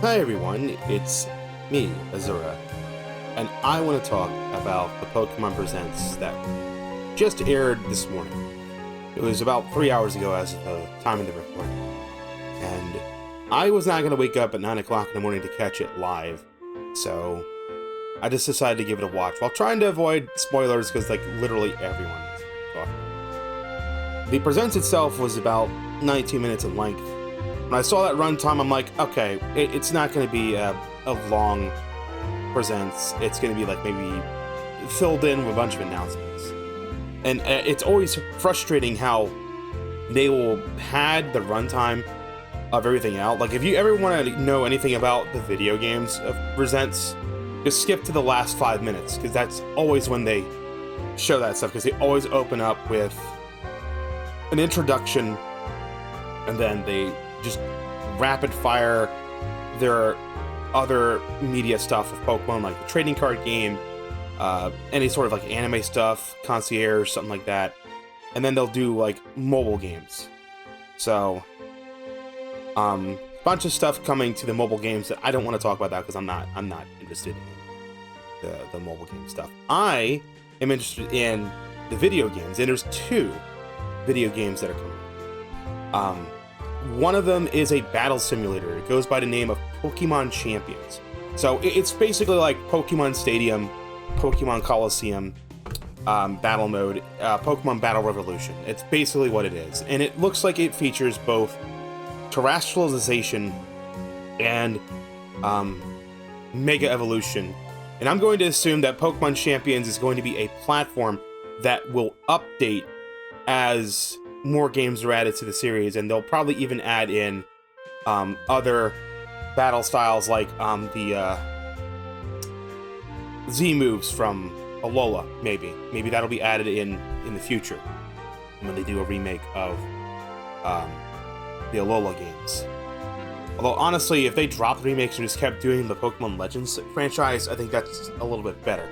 Hi everyone, it's me, Azura, and I want to talk about the Pokemon Presents that just aired this morning. It was about 3 hours ago as of the time of the recording, and I was not going to wake up at 9 o'clock in the morning to catch it live, so I just decided to give it a watch while trying to avoid spoilers because, like, literally everyone is talking. The Presents itself was about 19 minutes in length. When I saw that runtime, I'm like, okay, it's not going to be a long Presents. It's going to be like maybe filled in with a bunch of announcements. And it's always frustrating how they will pad the runtime of everything out. Like, if you ever want to know anything about the video games of Presents, just skip to the last 5 minutes, because that's always when they show that stuff, because they always open up with an introduction, and then they just rapid fire their other media stuff of Pokemon, like the trading card game, any sort of like anime stuff, concierge, something like that, and then they'll do like mobile games. So, bunch of stuff coming to the mobile games that I don't want to talk about that because I'm not interested in the mobile game stuff. I am interested in the video games, and there's 2 video games that are coming. One of them is a battle simulator. It goes by the name of Pokemon Champions. So it's basically like Pokemon Stadium, Pokemon Coliseum, battle mode, Pokemon Battle Revolution. It's basically what it is. And it looks like it features both terrestrialization and Mega Evolution. And I'm going to assume that Pokemon Champions is going to be a platform that will update as more games are added to the series, and they'll probably even add in other battle styles like the Z moves from Alola. Maybe that'll be added in the future when they do a remake of the Alola games. Although honestly, if they dropped remakes and just kept doing the Pokemon Legends franchise, I think that's a little bit better.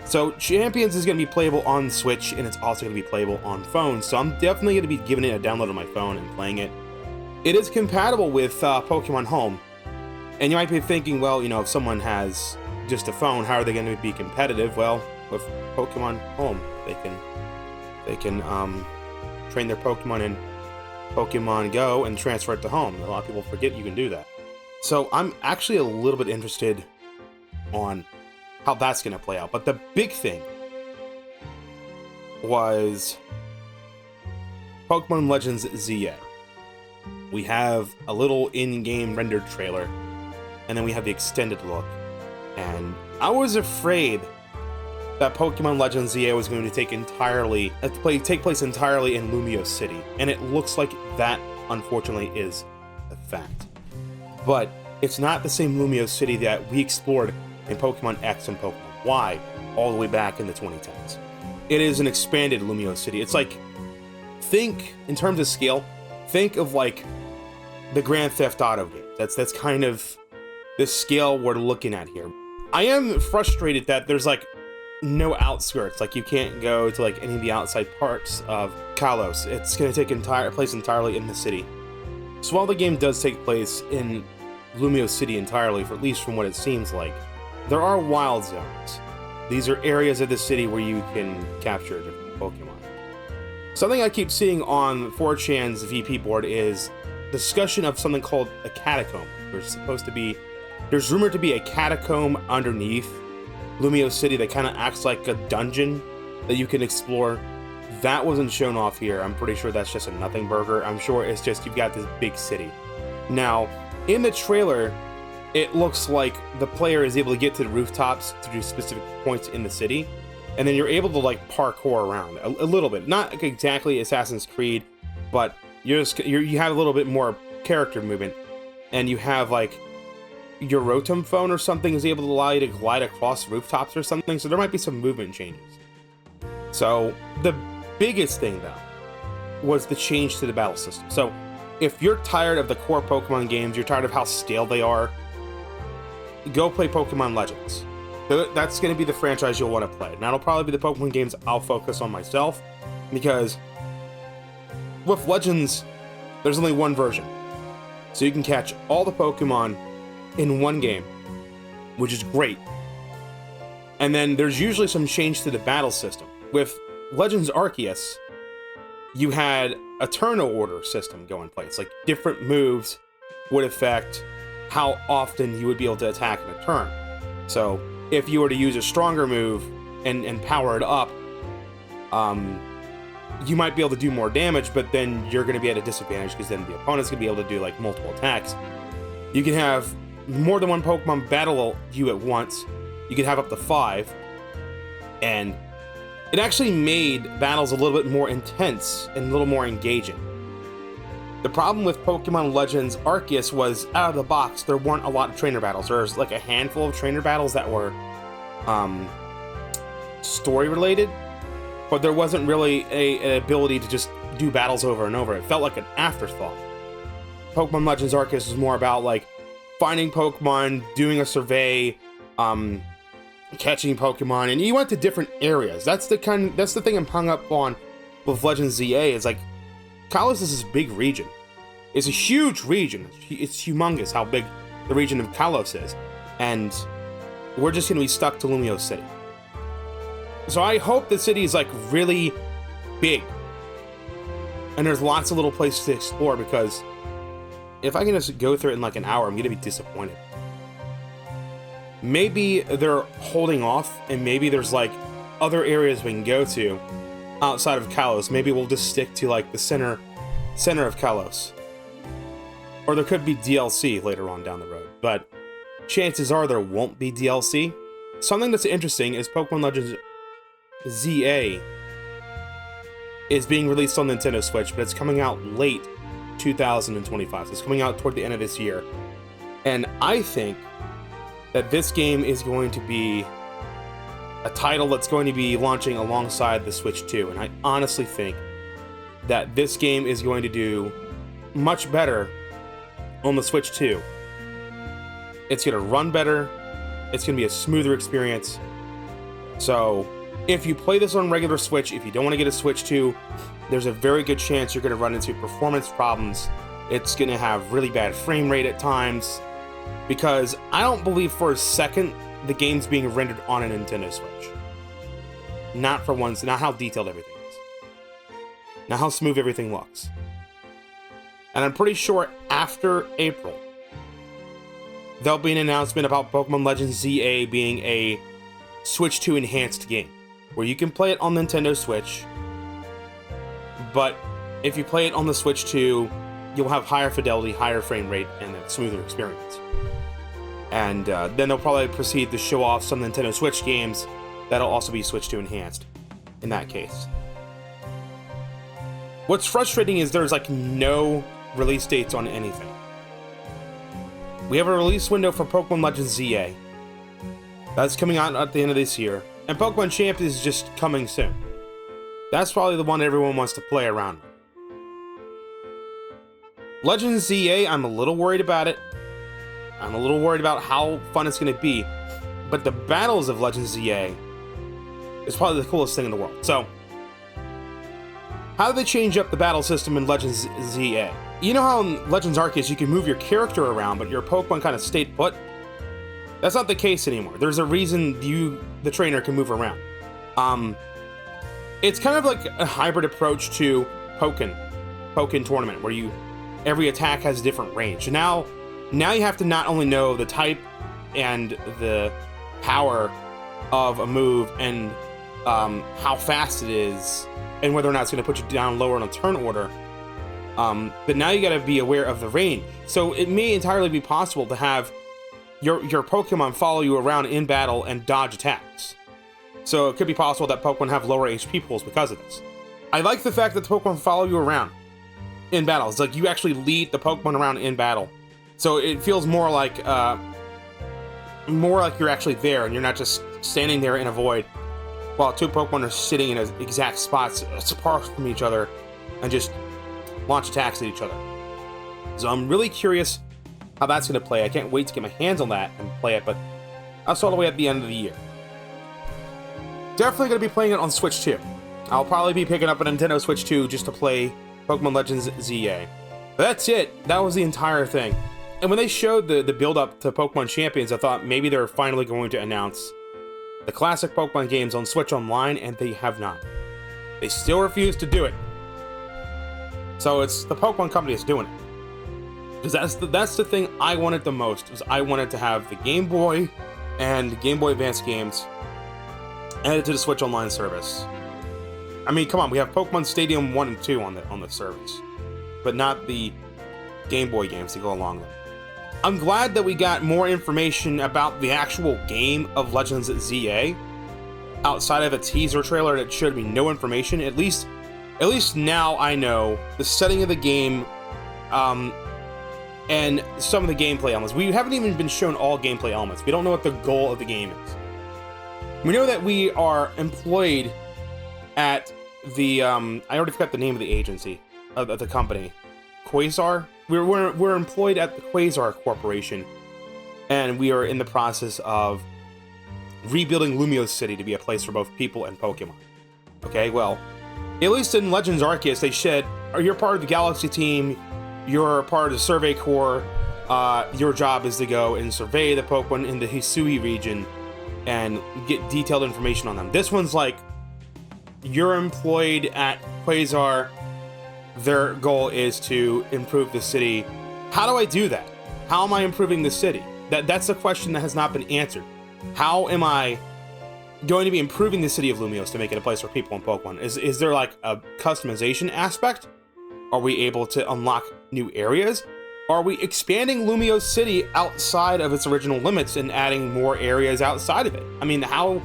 So Champions is going to be playable on Switch, and it's also going to be playable on phone, so I'm definitely going to be giving it a download on my phone and playing it. It is compatible with Pokemon Home, and you might be thinking, well, you know, if someone has just a phone, how are they going to be competitive? Well, with Pokemon Home, they can train their Pokemon in Pokemon Go and transfer it to home. A lot of people forget you can do that. So I'm actually a little bit interested on how that's going to play out. But the big thing was Pokemon Legends ZA. We have a little in-game rendered trailer, and then we have the extended look. And I was afraid that Pokemon Legends ZA was going to take place entirely in Lumio City, and it looks like that, unfortunately, is a fact. But it's not the same Lumio City that we explored in Pokemon X and Pokemon Y all the way back in the 2010s. It is an expanded Lumio City. It's like, think, in terms of scale, think of like the Grand Theft Auto game. That's kind of the scale we're looking at here. I am frustrated that there's like no outskirts, like you can't go to like any of the outside parts of Kalos. It's going to take place entirely in the city. So while the game does take place in Lumio City entirely, for at least from what it seems like, there are wild zones. These are areas of the city where you can capture different Pokemon. Something I keep seeing on 4chan's VP board is discussion of something called a catacomb. There's rumored to be a catacomb underneath Lumio City that kind of acts like a dungeon that you can explore. That wasn't shown off here. I'm pretty sure that's just a nothing burger. I'm sure it's just you've got this big city. Now, in the trailer, it looks like the player is able to get to the rooftops to do specific points in the city, and then you're able to like parkour around a little bit. Not exactly Assassin's Creed, but you have a little bit more character movement, and you have like your Rotom phone or something is able to allow you to glide across rooftops or something, so there might be some movement changes. So the biggest thing though was the change to the battle system. So if you're tired of the core Pokemon games, you're tired of how stale they are, go play Pokemon Legends. That's going to be the franchise you'll want to play. Now, it'll probably be the Pokemon games I'll focus on myself, because with Legends, there's only one version. So you can catch all the Pokemon in one game, which is great. And then there's usually some change to the battle system. With Legends Arceus, you had a turn order system go in place. Like, different moves would affect how often you would be able to attack in a turn. So, if you were to use a stronger move and power it up, you might be able to do more damage, but then you're going to be at a disadvantage because then the opponent's going to be able to do, like, multiple attacks. You can have more than one Pokemon battle you at once. You can have up to 5. And it actually made battles a little bit more intense and a little more engaging. The problem with Pokemon Legends Arceus was, out of the box, there weren't a lot of trainer battles. There was like a handful of trainer battles that were story-related, but there wasn't really an ability to just do battles over and over. It felt like an afterthought. Pokemon Legends Arceus was more about, like, finding Pokemon, doing a survey, catching Pokemon, and you went to different areas. That's the thing I'm hung up on with Legends ZA, is like, Kalos is this big region. It's a huge region. It's humongous how big the region of Kalos is. And we're just gonna be stuck to Lumio City. So I hope the city is, like, really big. And there's lots of little places to explore, because if I can just go through it in like an hour, I'm gonna be disappointed. Maybe they're holding off, and maybe there's, like, other areas we can go to outside of Kalos. Maybe we'll just stick to, like, the center of Kalos. Or there could be DLC later on down the road, but chances are there won't be DLC. Something that's interesting is Pokemon Legends ZA is being released on Nintendo Switch, but it's coming out late 2025. So it's coming out toward the end of this year. And I think that this game is going to be a title that's going to be launching alongside the Switch 2. And I honestly think that this game is going to do much better on the Switch 2. It's going to run better. It's going to be a smoother experience. So if you play this on regular Switch, if you don't want to get a Switch 2, there's a very good chance you're going to run into performance problems. It's going to have really bad frame rate at times, because I don't believe for a second the game's being rendered on a Nintendo Switch. Not for once, not how detailed everything is. Not how smooth everything looks. And I'm pretty sure after April, there'll be an announcement about Pokemon Legends ZA being a Switch 2 enhanced game, where you can play it on Nintendo Switch, but if you play it on the Switch 2, you'll have higher fidelity, higher frame rate, and a smoother experience. And then they'll probably proceed to show off some Nintendo Switch games that'll also be Switch 2 enhanced in that case. What's frustrating is there's, like, no release dates on anything. We have a release window for Pokemon Legends ZA. That's coming out at the end of this year. And Pokemon Champ is just coming soon. That's probably the one everyone wants to play around with. Legends ZA, I'm a little worried about it. I'm a little worried about how fun it's going to be. But the battles of Legends ZA is probably the coolest thing in the world. So, how do they change up the battle system in Legends ZA? You know how in Legends Arceus you can move your character around, but your Pokemon kind of stayed put? That's not the case anymore. There's a reason you, the trainer, can move around. It's kind of like a hybrid approach to Pokken Tournament, where every attack has a different range. So now you have to not only know the type and the power of a move and how fast it is, and whether or not it's going to put you down lower in a turn order, but now you got to be aware of the range. So it may entirely be possible to have your Pokemon follow you around in battle and dodge attacks. So it could be possible that Pokemon have lower HP pools because of this. I like the fact that the Pokemon follow you around in battle. It's like you actually lead the Pokemon around in battle. So it feels more like you're actually there and you're not just standing there in a void while two Pokemon are sitting in exact spots apart from each other and just launch attacks at each other. So I'm really curious how that's going to play. I can't wait to get my hands on that and play it, but that's all the way at the end of the year. Definitely going to be playing it on Switch 2. I'll probably be picking up a Nintendo Switch 2 just to play Pokemon Legends ZA. But that's it. That was the entire thing. And when they showed the build-up to Pokemon Champions, I thought maybe they're finally going to announce the classic Pokemon games on Switch Online, and they have not. They still refuse to do it. So it's the Pokemon Company that's doing it. Because that's the thing I wanted the most, was I wanted to have the Game Boy and Game Boy Advance games added to the Switch Online service. I mean, come on, we have Pokemon Stadium 1 and 2 on the service, but not the Game Boy games to go along with it. I'm glad that we got more information about the actual game of Legends at ZA outside of a teaser trailer that showed me no information. At least now I know the setting of the game, and some of the gameplay elements. We haven't even been shown all gameplay elements. We don't know what the goal of the game is. We know that we are employed at the I already forgot the name of the agency of the company, Quasar. We're employed at the Quasar Corporation, and we are in the process of rebuilding Lumiose City to be a place for both people and Pokemon. Okay, well, at least in Legends Arceus, they said, you're part of the Galaxy team, you're part of the Survey Corps, your job is to go and survey the Pokemon in the Hisui region and get detailed information on them. This one's like, you're employed at Quasar, their goal is to improve the city. How do I do that? How am I improving the city? That's a question that has not been answered. How am I going to be improving the city of Lumiose to make it a place for people and Pokemon? Is there like a customization aspect? Are we able to unlock new areas? Are we expanding Lumiose City outside of its original limits and adding more areas outside of it? I mean, how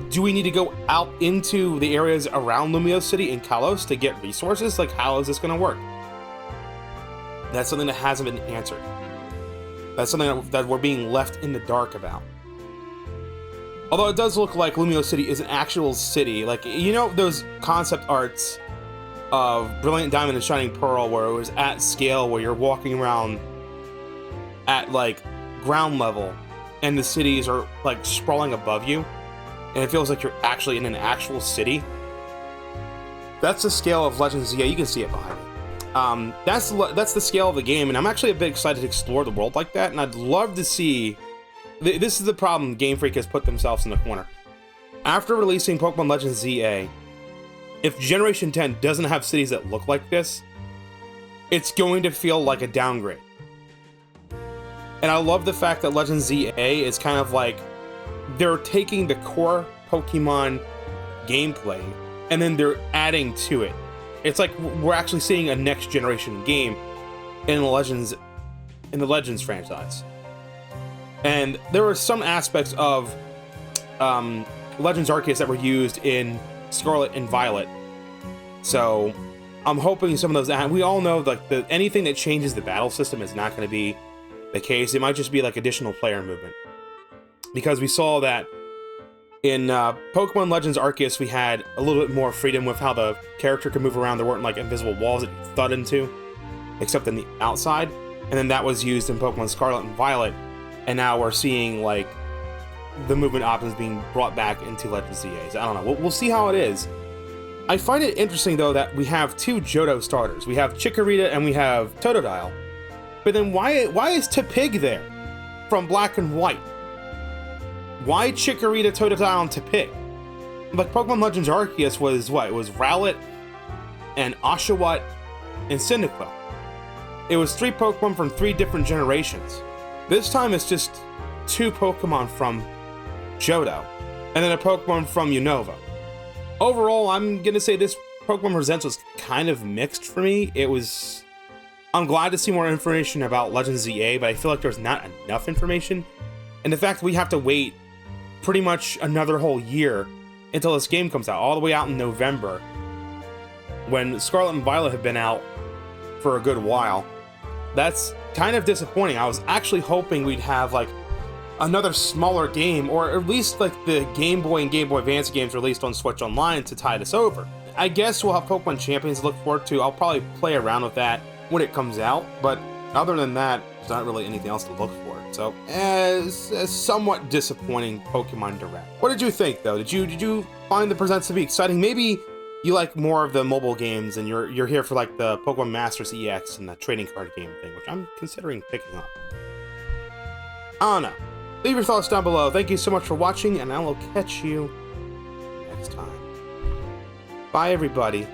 do we need to go out into the areas around Lumiose City and Kalos to get resources? Like, how is this going to work? That's something that hasn't been answered. That's something that we're being left in the dark about. Although it does look like Lumiose City is an actual city. Like, you know those concept arts of Brilliant Diamond and Shining Pearl where it was at scale, where you're walking around at, like, ground level and the cities are, like, sprawling above you? And it feels like you're actually in an actual city. That's the scale of Legends ZA. You can see it behind me. That's the scale of the game, and I'm actually a bit excited to explore the world like that, and I'd love to see... This is the problem Game Freak has put themselves in the corner. After releasing Pokemon Legends ZA, if Generation 10 doesn't have cities that look like this, it's going to feel like a downgrade. And I love the fact that Legends ZA is kind of like... they're taking the core Pokemon gameplay and then they're adding to it. It's like we're actually seeing a next generation game in the Legends franchise. And there were some aspects of Legends Arceus that were used in Scarlet and Violet. So I'm hoping some of those, we all know like anything that changes the battle system is not going to be the case. It might just be like additional player movement. Because we saw that in Pokemon Legends Arceus, we had a little bit more freedom with how the character could move around. There weren't like invisible walls that you thud into, except in the outside. And then that was used in Pokemon Scarlet and Violet. And now we're seeing like the movement options being brought back into Legends ZA. So I don't know. We'll see how it is. I find it interesting though that we have two Johto starters. We have Chikorita and we have Totodile. But then why is Tepig there from Black and White? Why Chikorita, Totodile, and Tepig? Like, Pokemon Legends Arceus was what? It was Rowlet, and Oshawott, and Cyndaquil. It was 3 Pokemon from 3 different generations. This time it's just 2 Pokemon from Johto, and then a Pokemon from Unova. Overall, I'm gonna say this Pokemon Presents was kind of mixed for me. I'm glad to see more information about Legends ZA, but I feel like there's not enough information. And the fact that we have to wait pretty much another whole year until this game comes out, all the way out in November, when Scarlet and Violet have been out for a good while. That's kind of disappointing. I was actually hoping we'd have like another smaller game, or at least like the Game Boy and Game Boy Advance games released on Switch Online to tide us over. I guess we'll have Pokemon Champions to look forward to. I'll probably play around with that when it comes out, but other than that, there's not really anything else to look for. So, as a somewhat disappointing Pokemon Direct. What did you think, though? Did you find the presents to be exciting? Maybe you like more of the mobile games, and you're here for like the Pokemon Masters EX and the trading card game thing, which I'm considering picking up. I don't know. Leave your thoughts down below. Thank you so much for watching, and I will catch you next time. Bye, everybody.